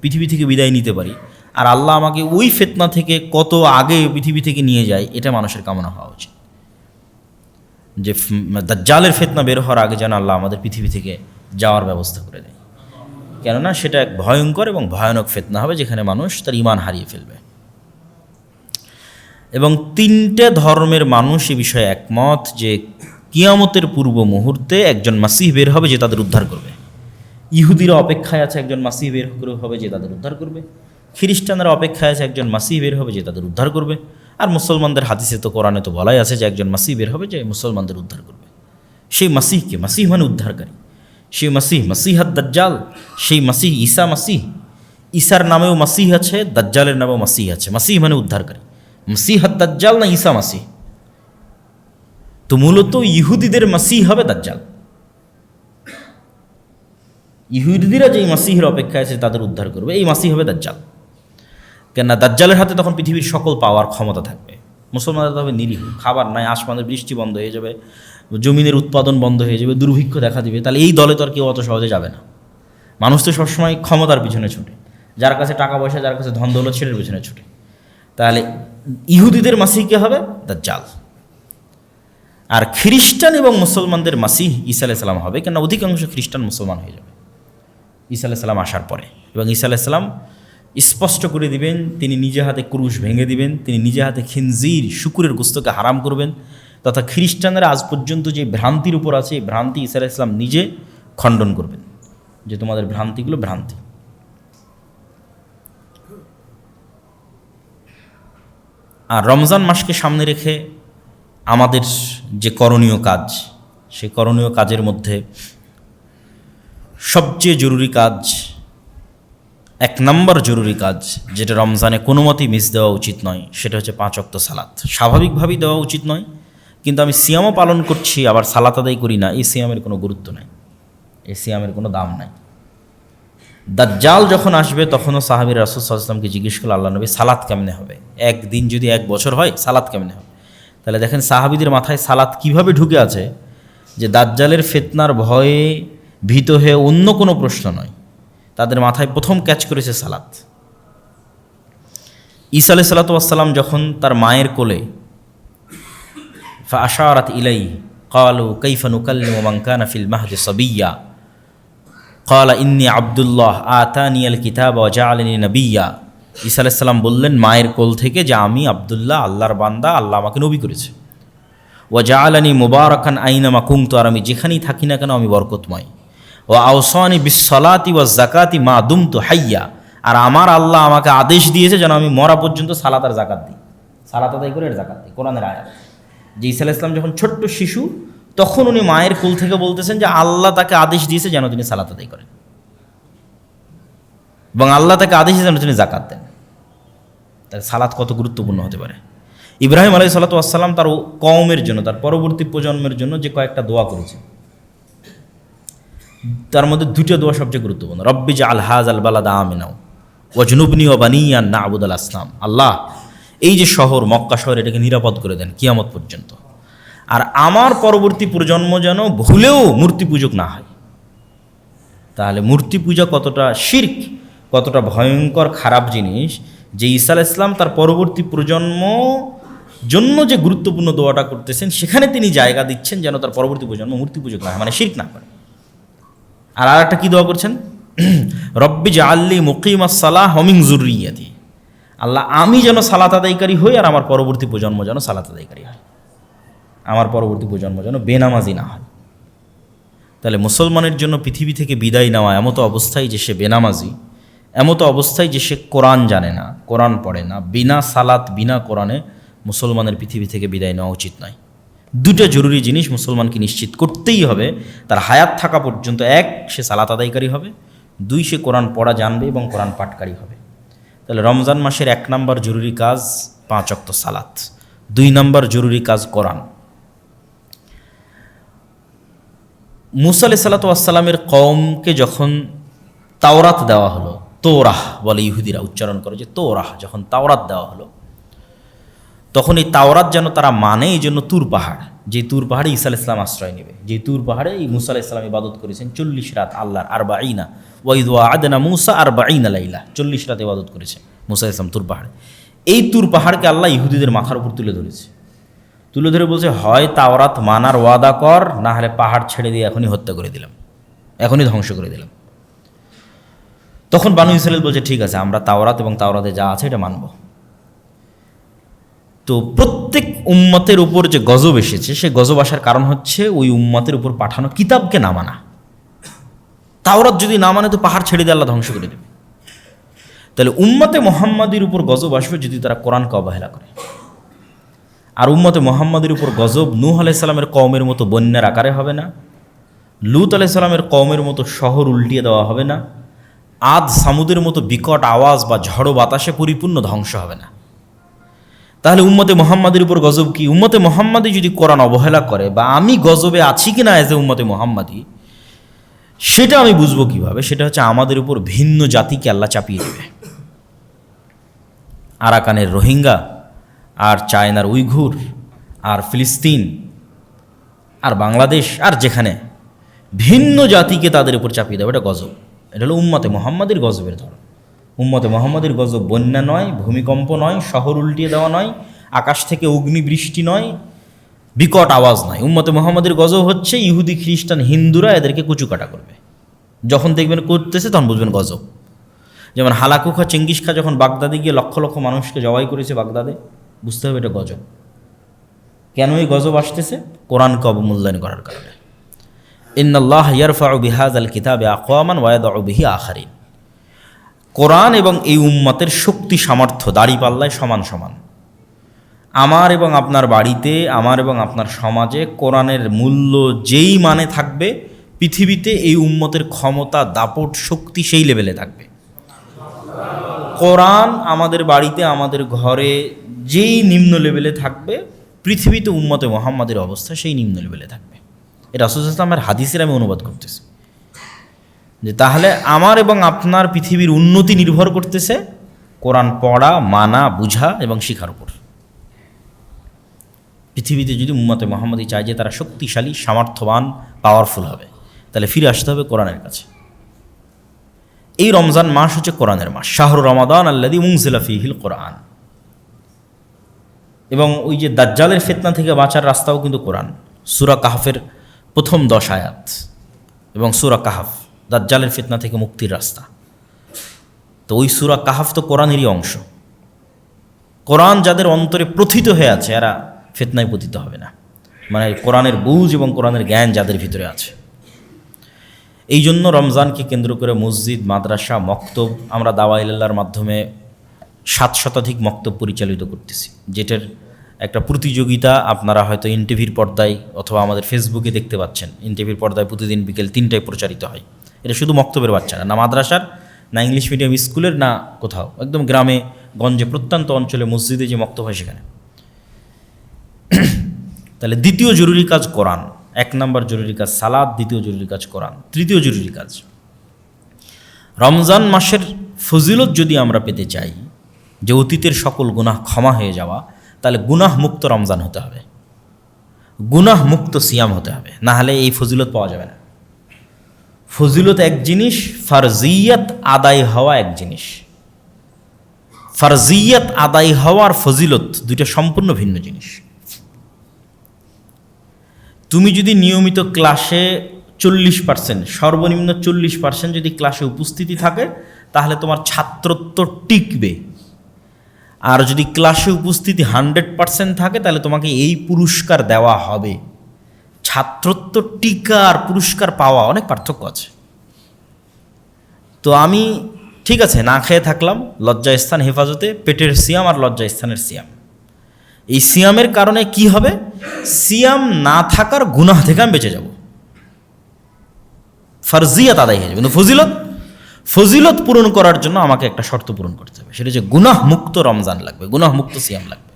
পৃথিবী থেকে বিদায় নিতে পারি, আর আল্লাহ আমাকে ওই ফিতনা থেকে কত আগে পৃথিবী থেকে নিয়ে যায়, এটা মানুষের কামনা হওয়া উচিত। যে দাজ্জালের ফিতনা বের হওয়ার আগে যেন আল্লাহ আমাদের পৃথিবী থেকে যাওয়ার ব্যবস্থা করে দেয়। কেননা সেটা এক ভয়ঙ্কর এবং ভয়ানক ফিতনা হবে যেখানে মানুষ তার ঈমান হারিয়ে ফেলবে। এবং তিনটে ধর্মের মানুষ এ বিষয়ে একমত যে কিয়ামতের পূর্ব মুহূর্তে একজন মাসিহ বের হবে যে তাদের উদ্ধার করবে। ইহুদিরা অপেক্ষায় আছে একজন মাসিহ বের হবে যে তাদের উদ্ধার করবে, খ্রিস্টানরা অপেক্ষায় আছে একজন মাসিহ বের হবে যে তাদের উদ্ধার করবে, আর মুসলমানদের হাদিসে তো কোরআনে তো বলাই আছে যে একজন মাসিহ বের হবে যে মুসলমানদের উদ্ধার করবে। সেই মাসিহকে, মাসিহ মানে উদ্ধারকারী, সেই মাসিহ মাসিহাদ দাজ্জাল, সেই মাসিহ ঈসা মাসিহ। ঈসার নামেও মাসিহ আছে, দাজ্জালের নামেও মাসিহ আছে। মাসিহ মানে উদ্ধারকারী। মাসিহাদ দাজ্জাল না ঈসা মাসিহ? তো মূলত ইহুদিদের মাসিহ হবে দাজ্জাল। ইহুদিরা যেই মাসিহের অপেক্ষায় আছে তাদের উদ্ধার করবে, এই মাসিহ হবে দাজ্জাল। কেননা দাজ্জালের হাতে তখন পৃথিবীর সকল পাওয়ার ক্ষমতা থাকবে। মুসলমানদের তবে নিরীহ, খাবার নাই, আসমানের বৃষ্টি বন্ধ হয়ে যাবে, জমিনের উৎপাদন বন্ধ হয়ে যাবে, দুর্ভিক্ষ দেখা দিবে। তাহলে এই দলে তো আর কেউ অত সহজে যাবে না। মানুষ তো সবসময় ক্ষমতার পিছনে ছুটে, যার কাছে টাকা পয়সা, যার কাছে ধন দৌলত সেটার পিছনে ছুটে। তাহলে ইহুদিদের মাসিহ কে হবে? দাজ্জাল। আর খ্রিস্টান এবং মুসলমানদের মাসিহ ঈসা আলাইহিস সালাম হবে, কেন অধিকাংশ খ্রিস্টান মুসলমান হয়ে যাবে ঈসা আলাইহিস সালাম আসার পরে। এবং ঈসা আলাইহিস সালাম স্পষ্ট করে দিবেন, তিনি নিজে হাতে ক্রুশ ভেঙে দিবেন, তিনি নিজে হাতে খিনজির শুকুরের গোস্তকে হারাম করবেন, তথা খ্রিস্টানরা আজ পর্যন্ত যে ভ্রান্তির উপর আছে এই ভ্রান্তি ঈসা আলাইহিস সালাম নিজে খণ্ডন করবেন যে তোমাদের ভ্রান্তিগুলো ভ্রান্তি। আর রমজান মাসকে সামনে রেখে আমাদের যে করণীয় কাজ, সেই করণীয় কাজের মধ্যে সবচেয়ে জরুরি কাজ, এক নম্বর জরুরি কাজ যেটা রমজানে কোনো মতেই মিস দেওয়া উচিত নয়, সেটা হচ্ছে 5 ওয়াক্ত সালাত। স্বাভাবিকভাবেই দেওয়া উচিত নয়, কিন্তু আমি সিয়ামও পালন করছি আবার সালাত আদায় করি না, এই সিয়ামের কোনো গুরুত্ব নাই, এই সিয়ামের কোনো দাম নাই। দাজ্জাল যখন আসবে তখনও সাহাবীরা রাসূল সাল্লাল্লাহু আলাইহি ওয়াসাল্লামকে জিজ্ঞেস করল, আল্লাহ নবী সালাত কেমনে হবে? একদিন যদি 1 বছর হয় সালাত কেমনে হবে? তাহলে দেখেন সাহাবীদের মাথায় সালাত কিভাবে ঢুকে আছে যে দাজ্জালের ফিতনার ভয়ে ভীত হয়ে অন্য কোনো প্রশ্ন নয়, তাদের মাথায় প্রথম ক্যাচ করেছে সালাত। ঈসা আলাইহিস সালাতু ওয়াস সালাম যখন তার মায়ের কোলে ফাআশারাত ইলাইহি ক্বালু কাইফা নুকাল্লিমু মান কানা ফিল মাহদি সাবিয়্যা ক্বালা ইন্নী আব্দুল্লাহ আতানিয়াল কিতাব ওয়া জাআলানি নাবিয়্যা। ঈসা আলাইহিস সালাম বললেন মায়ের কোল থেকে যে আমি আব্দুল্লাহ, আল্লাহর বান্দা, আল্লাহ আমাকে নবী করেছে। ওয়া জাআলানি মুবারাকান আইনামা কুনতু, আর আমি যেখানেই থাকি না কেন আমি বরকতময়। ওয়া আওসানি বিসসালাতি ওয়াজ যাকাতি মা দুমতু হাইয়া, আর আমার আল্লাহ আমাকে আদেশ দিয়েছে যেন আমি মরা পর্যন্ত সালাত আর যাকাত দিই, সালাত আদায় করে এর যাকাত দিই। কোরআনের আয়াত। যে ঈসা আলাইহিস সালাম যখন ছোট্ট শিশু তখন উনি মায়ের কোল থেকে বলতেছেন যে আল্লাহ তাকে আদেশ দিয়েছে যেন তিনি সালাত আদায় করেন, এবং আল্লাহ তাকে আদেশ দিয়েছে যেন তিনি যাকাত দেন। তাহলে সালাত কত গুরুত্বপূর্ণ হতে পারে। ইব্রাহিম আলাইহিস সালাতু ওয়াস সালাম তার কওমের জন্য, তার পরবর্তী প্রজন্মের জন্য যে কয়েকটা দোয়া করেছেন, তার মধ্যে দুটো দোয়া সবচেয়ে গুরুত্বপূর্ণ। রব্বি জাআল হাযাল বালাদা আমিনা ওয়াজনুবনি ওয়া বানিয়া আন না'বুদাল আসনাম। আল্লাহ, এই যে শহর মক্কা শহর, এটাকে নিরাপদ করে দেন কিয়ামত পর্যন্ত, আর আমার পরবর্তী প্রজন্ম যেন ভুলেও মূর্তি পূজক না হয়। তাহলে মূর্তি পূজা কতটা শিরক, কতটা ভয়ঙ্কর খারাপ জিনিস, যে ঈসা আলাইহিস সালাম তার পরবর্তী প্রজন্ম জন্য যে গুরুত্বপূর্ণ দোয়াটা করতেছেন, সেখানে তিনি জায়গা দিচ্ছেন যেন তার পরবর্তী প্রজন্ম মূর্তি পূজক না হয়, মানে শিরক না করে। আর আরেকটা কি দোয়া করছেন? রব্বি জাআলনি মুকিমাস সালাহ ওয়া মিন যুররিয়াতি। আল্লাহ, আমি যেন সালাত আদায়কারী হই, আর আমার পরবর্তী প্রজন্ম যেন সালাত আদায়কারী হয়, আমার পরবর্তী প্রজন্ম যেন বেনামাজি না হয়। তাহলে মুসলমানের জন্য পৃথিবী থেকে বিদায় নেওয়া এমতো অবস্থায় যে সে বেনামাজি, এমতো অবস্থায় যে সে কোরআন জানে না, কোরআন পড়ে না, বিনা সালাত বিনা কোরআনে মুসলমানের পৃথিবী থেকে বিদায় নেওয়া উচিত নয়। দুটো জরুরি জিনিস মুসলমানকে নিশ্চিত করতেই হবে তার হায়াত থাকা পর্যন্ত। এক, সে সালাত আদায়কারী হবে। দুই, সে কোরআন পড়া জানবে এবং কোরআন পাঠকারী হবে। তাহলে রমজান মাসের 1 নম্বর জরুরি কাজ 5 ওয়াক্ত সালাত, 2 নম্বর জরুরি কাজ কোরআন। মুসা আলাইহিস সালাতু ওয়াস সালামের কওমকে যখন তাওরাত দেওয়া হলো, তোরাহ বলে ইহুদিরা উচ্চারণ করে, যে তোরাহ, যখন তাওরাত দেওয়া হলো, তখন এই তাওরাত যেন তারা মানে, এই জন্য তুর পাহাড়, যে তুর পাহাড়ে ঈসা আলাইহিস সালাম আশ্রয় নেবে, যে তুর পাহাড়ে এই মুসা আলাইহিস সালাম ইবাদত করেছেন 40 রাত আল্লাহর, আরবাঈনা ওয়া ইয ওয়া'আদনা মুসা 40 লাইলা, 40 রাত ইবাদত করেছে মুসা আলাইহিস সালাম তুর পাহাড়ে। এই তুর পাহাড়কে আল্লাহ ইহুদিদের মাথার উপর তুলে ধরেছে, তুলে ধরে বলছে, হয় তাওরাত মানার ওয়াদা কর, না হলে পাহাড় ছেড়ে দিয়ে এখনই হত্যা করে দিলাম, এখনই ধ্বংস করে দিলাম। তখন বানু ইসরাঈল বলছে, ঠিক আছে, আমরা তাওরাত এবং তাওরাতে যা আছে এটা মানব। তো প্রত্যেক উম্মতের উপর যে গজব এসেছে, সে গজব আসার কারণ হচ্ছে ওই উম্মতের উপর পাঠানো কিতাবকে না মানা। তাওরাত যদি না মানে তো পাহাড় ছেড়ে দিয়ে আল্লাহ ধ্বংস করে দেবে। তাহলে উম্মতে মুহাম্মাদির উপর গজব আসবে যদি তারা কোরআনকে অবহেলা করে। আর উম্মতে মুহাম্মাদের উপর গজব নূহ আলাইহিস সালামের কওমের মতো বন্যার আকারে হবে না, লূত আলাইহিস সালামের কওমের মতো শহর উল্টিয়ে দেওয়া হবে না, আদ সামুদের মতো বিকট আওয়াজ বা ঝড়ো বাতাসে পরিপূর্ণ ধ্বংস হবে না। তাহলে উম্মতে মুহাম্মাদের উপর গজব কি? উম্মতে মুহাম্মাদি যদি কোরআন অবহেলা করে, বা আমি গজবে আছি কিনা এজ এ উম্মতে মুহাম্মাদি, সেটা আমি বুঝবো কিভাবে? সেটা হচ্ছে আমাদের উপর ভিন্ন জাতিকে আল্লাহ চাপিয়ে দেবে। আরাকানের রোহিঙ্গা, আর চায়নার উইঘুর, আর ফিলিস্তিন, আর বাংলাদেশ, আর যেখানে ভিন্ন জাতিকে তাদের উপর চাপিয়ে দেবে, এটা গজব। এটা হলো উম্মতে মুহাম্মাদির গজবের ধরন। উম্মতে মুহাম্মাদির গজব বন্যা নয়, ভূমিকম্প নয়, শহর উল্টিয়ে দেওয়া নয়, আকাশ থেকে অগ্নিবৃষ্টি নয়, বিকট আওয়াজ নয়। উম্মতে মুহাম্মাদির গজব হচ্ছে ইহুদি, খ্রিস্টান, হিন্দুরা এদেরকে কুচুকাটা করবে। যখন দেখবেন করতেছে তখন বুঝবেন গজব। যেমন হালাকু খা, চেঙ্গিস খা যখন বাগদাদে গিয়ে লক্ষ লক্ষ মানুষকে জবাই করেছে বাগদাদে, বুঝতে হবে এটা গজব। কেন এই গজব আসতেছে? কোরআনকে অবমূল্যায়ন করার কারণে। ইন্নাল্লাহ ইয়ারফাউ বিহাযাল কিতাবি আকওয়ামান ওয়া ইয়াদউ বিহি আখারিন। কোরআন এবং এই উম্মতের শক্তি সামর্থ্য দাড়িপাল্লায় সমান সমান। আমার এবং আপনার বাড়িতে, আমার এবং আপনার সমাজে কোরআনের মূল্য যেই মানে থাকবে, পৃথিবীতে এই উম্মতের ক্ষমতা, দাপট, শক্তি সেই লেভেলে থাকবে। কোরআন আমাদের বাড়িতে, আমাদের ঘরে যেই নিম্ন লেভেলে থাকবে, পৃথিবীতে উম্মতে মুহাম্মাদের অবস্থা সেই নিম্ন লেভেলে থাকবে। এটা রাসূল সাল্লাল্লাহু আলাইহি ওয়াসাল্লামের হাদিসের আমি অনুবাদ করতেছি, যে তাহলে আমার এবং আপনার পৃথিবীর উন্নতি নির্ভর করতেছে কোরআন পড়া, মানা, বুঝা এবং শিখার উপর। পৃথিবীতে যদি উম্মতে মুহাম্মাদি চায় যে তারা শক্তিশালী, সামর্থ্যবান, পাওয়ারফুল হবে, তাহলে ফিরে আসতে হবে কোরআনের কাছে। এই রমজান মাস হচ্ছে কোরআনের মাস, শাহরু রমাদান আল্লাযী উনজিলা ফীহিল কোরআন। এবং ওই যে দাজ্জালের ফিতনা থেকে বাঁচার রাস্তাও কিন্তু কোরআন। সূরা কাহফের প্রথম 10 আয়াত এবং সূরা কাহফ দাজ্জালের ফিতনা থেকে মুক্তির রাস্তা। তো ওই সূরা কাহফ তো কোরআনেরই অংশ। কোরআন যাদের অন্তরে প্রথিত হয়ে আছে, এরা ফিতনায় পতিত হবে না। মানে কোরআনের বুঝ এবং কোরআনের জ্ঞান যাদের ভিতরে আছে। এই জন্য রমজানকে কেন্দ্র করে মসজিদ, মাদ্রাসা, মক্তব, আমরা দাওয়া ইলাল্লাহর মাধ্যমে 7 শতাধিক মক্তব পরিচালিত করতেছি, যেটার একটা প্রতিযোগিতা আপনারা হয়তো এনটিভির পর্দায় অথবা আমাদের ফেসবুকে দেখতে পাচ্ছেন। এনটিভির পর্দায় প্রতিদিন বিকেল 3টায় প্রচারিত হয়। এটা শুধু মক্তবের বাচ্চারা, না মাদ্রাসার, না ইংলিশ মিডিয়াম স্কুলের, না কোথাও, একদম গ্রামে গঞ্জে প্রত্যন্ত অঞ্চলে মসজিদে যে মক্তব হয় সেখানে। তাহলে দ্বিতীয় জরুরি কাজ কোরআন, 1 নম্বর জরুরি কাজ সালাত, দ্বিতীয় জরুরি কাজ কোরআন। তৃতীয় জরুরি কাজ, রমজান মাসের ফজিলত যদি আমরা পেতে চাই, যে অতীতের সকল গুনাহ ক্ষমা হয়ে যাওয়া, তাহলে গুনাহ মুক্ত রমজান হতে হবে, গুনাহ মুক্ত সিয়াম হতে হবে, না হলে এই ফজিলত পাওয়া যাবে না। ফজিলত এক জিনিস, ফারজিয়াত আদায় হওয়া এক জিনিস। ফারজিয়াত আদায় হওয়ার ফজিলত দুইটা সম্পূর্ণ ভিন্ন জিনিস। তুমি যদি নিয়মিত ক্লাসে 40%, সর্বনিম্ন 40% যদি ক্লাসে উপস্থিতি থাকে, তাহলে তোমার ছাত্রত্ব টিকবে। আর যদি ক্লাসে উপস্থিতি 100% থাকে, তাহলে তোমাকে এই পুরস্কার দেওয়া হবে। ছাত্রত্ব টিকা আর পুরস্কার পাওয়া অনেক পার্থক্য আছে। তো আমি ঠিক আছে না খেয়ে থাকলাম, লজ্জাস্থান হেফাজতে, পেটের সিয়াম আর লজ্জাস্থানের সিয়াম। এই সিয়ামের কারণে কি হবে? সিয়াম না থাকার গুনাহ থেকে আমি বেঁচে যাব, ফারজিয়াত আদায় হয়ে যাবে। কিন্তু ফজিলত পূরণ করার জন্য আমাকে একটা শর্ত পূরণ করতে হবে, সেটা হচ্ছে গুনাহ মুক্ত রমজান লাগবে, গুনাহ মুক্ত সিয়াম লাগবে।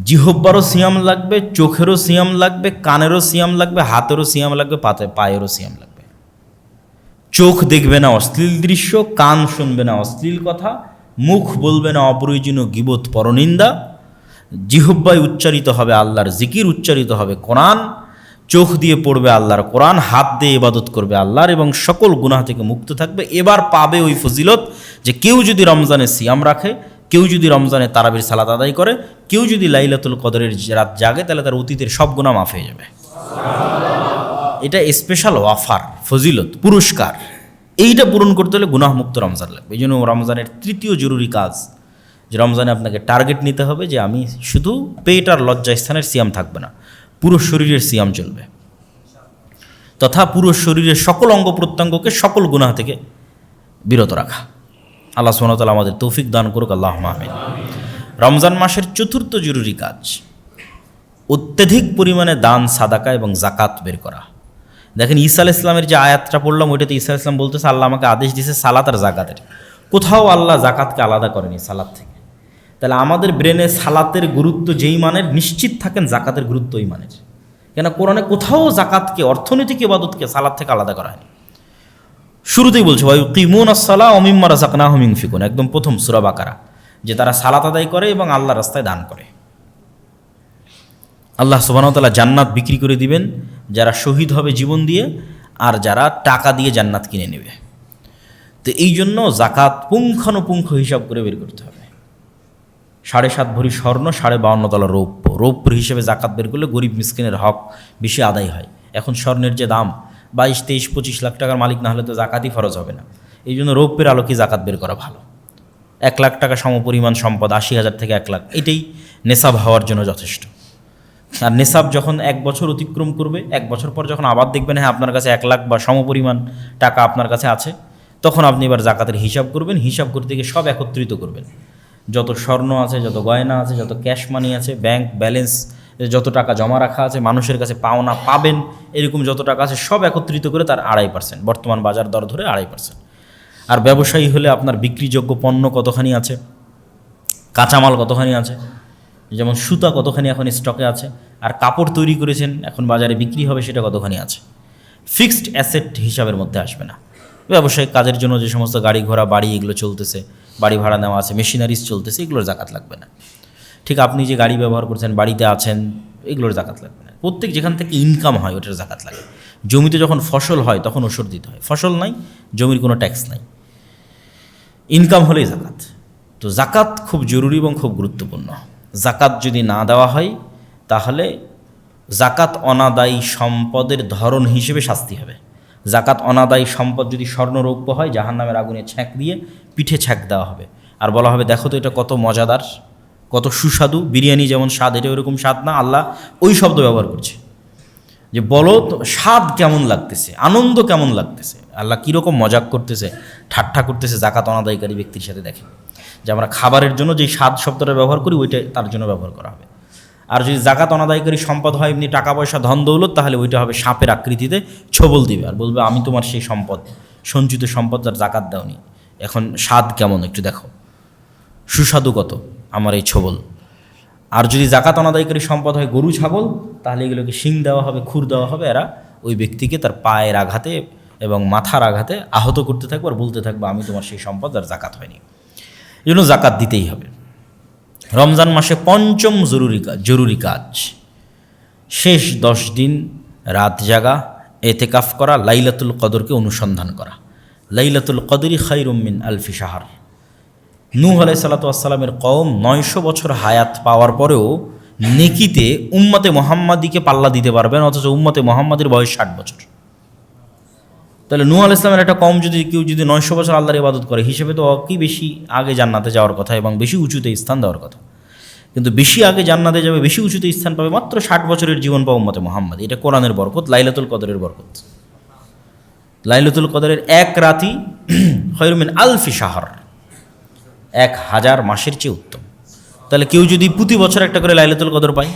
জিহব্বারও সিয়াম লাগবে, চোখেরও সিয়াম লাগবে, কানেরও সিয়াম লাগবে, হাতেরও সিয়াম লাগবে, পায়েরও সিয়াম লাগবে। চোখ দেখবে না অশ্লীল দৃশ্য, কান শুনবে না অশ্লীল কথা, মুখ বলবে না অপ্রয়োজনীয় গীবত পরনিন্দা, জিহব্বায় উচ্চারিত হবে আল্লাহর জিকির, উচ্চারিত হবে কোরআন, চোখ দিয়ে পড়বে আল্লাহর কোরআন, হাত দিয়ে ইবাদত করবে আল্লাহর, এবং সকল গুনাহ থেকে মুক্ত থাকবে। এবার পাবে ওই ফজিলত যে কেউ যদি রমজানে সিয়াম রাখে, কেউ যদি রমজানে তারাবির সালাত আদায় করে, কেউ যদি লাইলাতুল কদরের রাত জাগে, তাহলে তার অতীতের সব গুনাহ মাফ হয়ে যাবে। এটা স্পেশাল অফার, ফজিলত, পুরস্কার। এইটা পূরণ করতে হলে গুনাহ মুক্ত রমজান লাগবে। এই জন্য রমজানের তৃতীয় জরুরি কাজ, যে রমজানে আপনাকে টার্গেট নিতে হবে যে আমি শুধু পেট আর লজ্জাস্থানের সিয়াম থাকবে না, পুরো শরীরের সিয়াম চলবে, তথা পুরো শরীরের সকল অঙ্গ প্রত্যঙ্গকে সকল গুনাহ থেকে বিরত রাখা। আল্লাহ সুবহানাহু ওয়া তাআলা আমাদের তৌফিক দান করুক, আল্লাহুম্মা আমিন। রমজান মাসের চতুর্থ জরুরি কাজ, অত্যধিক পরিমাণে দান, সাদাকা এবং জাকাত বের করা। দেখেন ঈসা আলাইহিস সালামের যে আয়াতটা পড়লাম, ওইটাতে ঈসা আলাইহিস সালাম বলতেছে আল্লাহ আমাকে আদেশ দিয়েছে সালাত আর জাকাতের, কোথাও আল্লাহ জাকাতকে আলাদা করেনি সালাত থেকে। তাহলে আমাদের ব্রেনে সালাতের গুরুত্ব যেই মানের, নিশ্চিত থাকেন জাকাতের গুরুত্ব ওই মানের। কেন কোরআনে কোথাও জাকাতকে, অর্থনৈতিক ইবাদতকে সালাত থেকে আলাদা করা হয়নি। শুরুতেই বলছে ওয়ায়ুকিমুনাস সালাহ ওয়া মিম্মা রাযাকনাহুম ইউনফিকুন, একদম প্রথম সূরা বাকারা, যে তারা সালাত আদায় করে এবং আল্লাহর রাস্তায় দান করে। আল্লাহ সুবহানাহু ওয়া তাআলা জান্নাত বিক্রি করে দিবেন যারা শহীদ হবে জীবন দিয়ে, আর যারা টাকা দিয়ে জান্নাত কিনে নেবে। তো এই জন্য জাকাত পুঙ্খানুপুঙ্খ হিসাব করে বের করতে হবে। 7.5 ভরি স্বর্ণ, 52 তলা রৌপ্য, রৌপ্যর হিসেবে জাকাত বের করলে গরিব মিসকিনের হক বেশি আদায় হয়। এখন স্বর্ণের যে দাম 22, 23, 25 লাখ টাকার মালিক না হলে তো জাকাতই ফরজ হবে না। এই জন্য রৌপ্যের আলোকে জাকাত বের করা ভালো। 1 লাখ টাকা সমপরিমাণ সম্পদ, 80,000 থেকে 1 লাখ, এটাই নেশাব হওয়ার জন্য যথেষ্ট। আর নেশাব যখন 1 বছর অতিক্রম করবে, 1 বছর পর যখন আবার দেখবেন হ্যাঁ আপনার কাছে 1 লাখ বা সমপরিমাণ টাকা আপনার কাছে আছে, তখন আপনি এবার জাকাতের হিসাব করবেন। হিসাব করতে গিয়ে সব একত্রিত করবেন, যত স্বর্ণ আছে, যত গয়না আছে, যত ক্যাশ মানি আছে, ব্যাংক ব্যালেন্স, যত টাকা জমা রাখা আছে, মানুষের কাছে পাওনা পাবেন এরকম যত টাকা আছে, সব একত্রিত করে তার 2.5%, বর্তমান বাজার দর ধরে 2.5%। আর ব্যবসায়ী হলে আপনার বিক্রিযোগ্য পণ্য কতখানি আছে, কাঁচামাল কতখানি আছে, যেমন সুতা কতখানি এখন স্টকে আছে, আর কাপড় তৈরি করেছেন এখন বাজারে বিক্রি হবে সেটা কতখানি আছে। ফিক্সড অ্যাসেট হিসাবের মধ্যে আসবে না। ব্যবসায়িক কাজের জন্য যে সমস্ত গাড়ি ঘোড়া বাড়ি এগুলো চলতেছে, বাড়ি ভাড়া নেওয়া আছে, মেশিনারিজ চলতেছে, এগুলোর জাকাত লাগবে না। ঠিক আপনি যে গাড়ি ব্যবহার করছেন, বাড়িতে আছেন, এগুলোর জাকাত লাগবে না। প্রত্যেক যেখান থেকে ইনকাম হয় ওটার জাকাত লাগে। জমিতে যখন ফসল হয় তখন ওষুধ দিতে হয়, ফসল নাই, জমির কোনো ট্যাক্স নাই, ইনকাম হলেই জাকাত। তো জাকাত খুব জরুরি এবং খুব গুরুত্বপূর্ণ। জাকাত যদি না দেওয়া হয় তাহলে জাকাত অনাদায়ী সম্পদের ধরন হিসেবে শাস্তি হবে। জাকাত অনাদায়ী সম্পদ যদি স্বর্ণরৌপ্য হয়, জাহান্নামের আগুনে ছ্যাঁক দিয়ে পিঠে ছ্যাঁক দেওয়া হবে, আর বলা হবে দেখো তো এটা কত মজাদার, কত সুস্বাদু, বিরিয়ানি যেমন স্বাদ এটা ওরকম স্বাদ না। আল্লাহ ওই শব্দ ব্যবহার করছে যে বলো তো স্বাদ কেমন লাগতেছে, আনন্দ কেমন লাগতেছে, আল্লাহ কীরকম মজাক করতেছে, ঠাট্টা করতেছে জাকাত অনাদায়কারী ব্যক্তির সাথে। দেখেন যে আমরা খাবারের জন্য যেই স্বাদ শব্দটা ব্যবহার করি ওইটা তার জন্য ব্যবহার করা হবে। আর যদি জাকাত অনাদায়কারী সম্পদ হয় এমনি টাকা পয়সা ধন দৌলত, তাহলে ওইটা হবে সাপের আকৃতিতে, ছোবল দিবে আর বলবে আমি তোমার সেই সম্পদ, সঞ্চিত সম্পদ যার জাকাত দাওনি, এখন স্বাদ কেমন একটু দেখো, সুস্বাদু কত আমার এই ছোবল। আর যদি জাকাত অনাদায়কারী সম্পদ হয় গরু ছাগল, তাহলে এগুলোকে শিং দেওয়া হবে, খুর দেওয়া হবে। এরা ওই ব্যক্তিকে তার পায়ের আঘাতে এবং মাথার আঘাতে আহত করতে থাকবে আর বলতে থাকবে, আমি তোমার সেই সম্পদ আর জাকাত হয়নি। এই জন্য জাকাত দিতেই হবে। রমজান মাসে পঞ্চম জরুরি কাজ শেষ 10 দিন রাত জাগা, এতেকাফ করা, লাইলাতুল কদরকে অনুসন্ধান করা। লাইলাতুল কদরি খায়রুম মিন আলফি শাহর। নূহ আলাইহিস সালাতু ওয়াস সালামের কওম 900 বছর হায়াত পাওয়ার পরেও নেকিতে উম্মতে মুহাম্মাদিকে পাল্লা দিতে পারবেন, অথচ উম্মতে মুহাম্মাদের বয়স 60 বছর। তাহলে নূহ আলাইহিস সালামের একটা কওম যদি কেউ 900 বছর আল্লাহর ইবাদত করে, হিসেবে তো কি বেশি আগে জান্নাতে যাওয়ার কথা এবং বেশি উঁচুতে স্থান দেওয়ার কথা। কিন্তু বেশি আগে জান্নাতে যাবে, বেশি উঁচুতে স্থান পাবে মাত্র 60 বছরের জীবন পাবে উম্মতে মুহাম্মাদ। এটা কোরআনের বরকত, লাইলাতুল কদরের বরকত। লাইলাতুল কদরের এক রাতি খায়রুম মিন আলফি শাহর, 1000 মাসের চেয়ে উত্তম। তাহলে কেউ যদি প্রতি বছর একটা করে লাইলাতুল কদর পায়,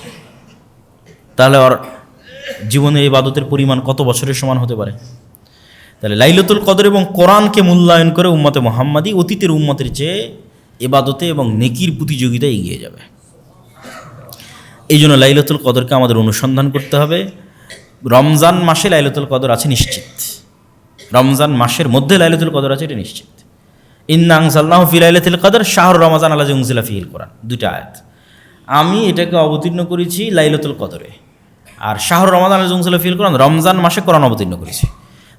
তাহলে ওর জীবনে ইবাদতের পরিমাণ কত বছরের সমান হতে পারে। তাহলে লাইলাতুল কদর এবং কোরআনকে মূল্যায়ন করে উম্মতে মুহাম্মাদি অতীতের উম্মতের চেয়ে ইবাদতে এবং নেকির প্রতিযোগিতায় এগিয়ে যাবে। এই জন্য লাইলাতুল কদরকে আমাদের অনুসন্ধান করতে হবে। রমজান মাসে লাইলাতুল কদর আছে নিশ্চিত, রমজান মাসের মধ্যে লাইলাতুল কদর আছে এটা নিশ্চিত। ইন্না আনজালনাহু ফি লাইলাতুল কদর শাহরু রমাজান আল্লাযী উনজিলা ফীহিল কোরআন, দুইটা আয়াত। আমি এটাকে অবতীর্ণ করেছি লাইলাতুল কদরে, আর শাহরু রমাজান আল্লাযী উনজিলা ফীহিল কোরআন রমজান মাসে কোরআন অবতীর্ণ করেছি।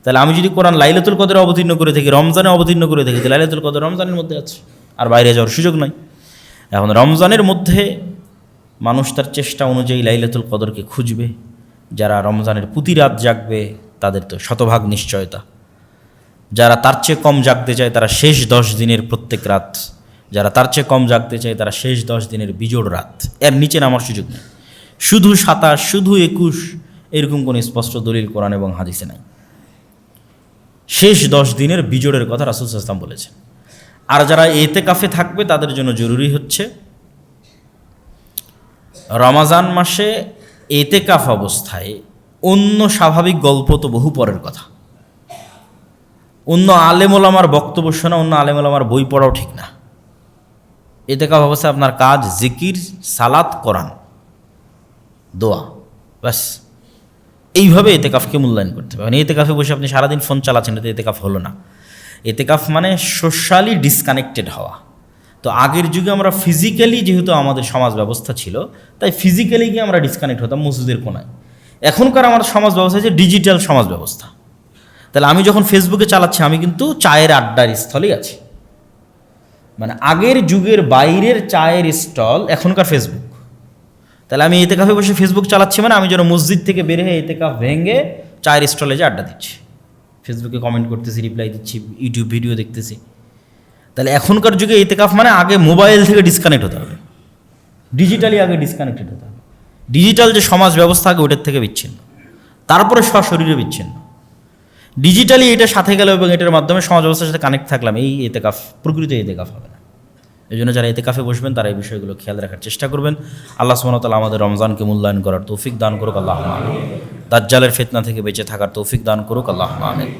তাহলে আমি যদি কোরআন লাইলাতুল কদরে অবতীর্ণ করে থাকি, রমজানে অবতীর্ণ করে থাকি, তাহলে লাইলাতুল কদর রমজানের মধ্যে আছে, আর বাইরে যাওয়ার সুযোগ নাই। এখন রমজানের মধ্যে মানুষ তার চেষ্টা অনুযায়ী লাইলাতুল কদরকে খুঁজবে। যারা রমজানের প্রতি রাত জাগবে তাদের তো শতভাগ নিশ্চয়তা। যারা তার চেয়ে কম জাগতে চায় তারা শেষ 10 দিনের প্রত্যেক রাত, যারা তার চেয়ে কম জাগতে চায় তারা শেষ 10 দিনের বিজোড় রাত, এর নিচে নামার সুযোগ নেই। শুধু 27, শুধু 21 এরকম কোনো স্পষ্ট দলিল কোরআন এবং হাদিসে নাই। শেষ 10 দিনের বিজোড়ের কথা রাসূল সাল্লাল্লাহু আলাইহি ওয়াসাল্লাম বলেছেন। আর যারা ইতিকাফে থাকবে তাদের জন্য জরুরি হচ্ছে রমজান মাসে ইতিকাফ অবস্থায় অন্য স্বাভাবিক গল্প তো বহু পরের কথা, অন্য আলেম ওলামার বক্তব্য শোনা, অন্য আলেম ওলামার বই পড়াও ঠিক না। ইতিকাফ অবস্থায় আপনার কাজ জিকির, সালাত, কোরআন, দোয়া, ব্যাস। এইভাবে ইতিকাফকে মূল্যায়ন করতে হবে। ইতিকাফে বসে আপনি সারাদিন ফোন চালাচ্ছেন, এটা ইতিকাফ হলো না। ইতিকাফ মানে সোশ্যালি ডিসকানেক্টেড হওয়া। তো আগের যুগে আমরা ফিজিক্যালি, যেহেতু আমাদের সমাজ ব্যবস্থা ছিল, তাই ফিজিক্যালি গিয়ে আমরা ডিসকানেক্ট হতাম মসজিদের কোনায়। এখনকার আমার সমাজ ব্যবস্থা হচ্ছে ডিজিটাল সমাজ ব্যবস্থা। তাহলে আমি যখন ফেসবুকে চালাচ্ছি, আমি কিন্তু চায়ের আড্ডার স্থলেই আছি। মানে আগের যুগের বাইরের চায়ের স্টল এখনকার ফেসবুক। তাহলে আমি ইতিকাফে বসে ফেসবুক চালাচ্ছি, মানে আমি যেন মসজিদ থেকে বের হয়ে ইতিকাফ ভেঙে চায়ের স্টলে যে আড্ডা দিচ্ছি, ফেসবুকে কমেন্ট করতেছি, রিপ্লাই দিচ্ছি, ইউটিউব ভিডিও দেখতেছি। তাহলে এখনকার যুগে ইতিকাফ মানে আগে মোবাইল থেকে ডিসকানেক্ট হতে হবে, ডিজিটালি আগে ডিসকানেক্টেড হতে হবে। ডিজিটাল যে সমাজ ব্যবস্থা আগে ওটার থেকে বিচ্ছিন্ন, তারপরে সশরীরে বিচ্ছিন্ন। ডিজিটালি এটা সাথে গেল এবং এটার মাধ্যমে সমাজ ব্যবস্থার সাথে কানেক্ট থাকলাম, এই ইতিকাফ প্রকৃত ইতিকাফ হবে না। এই জন্য যারা ইতিকাফে বসবেন তারা এই বিষয়গুলো খেয়াল রাখার চেষ্টা করবেন। আল্লাহ সুবহানাহু ওয়া তাআলা আমাদের রমজানকে মূল্যায়ন করার তৌফিক দান করুক, আল্লাহুম্মা আমিন। দাজ্জালের ফিতনা থেকে বেঁচে থাকার তৌফিক দান করুক, আল্লাহুম্মা আমিন।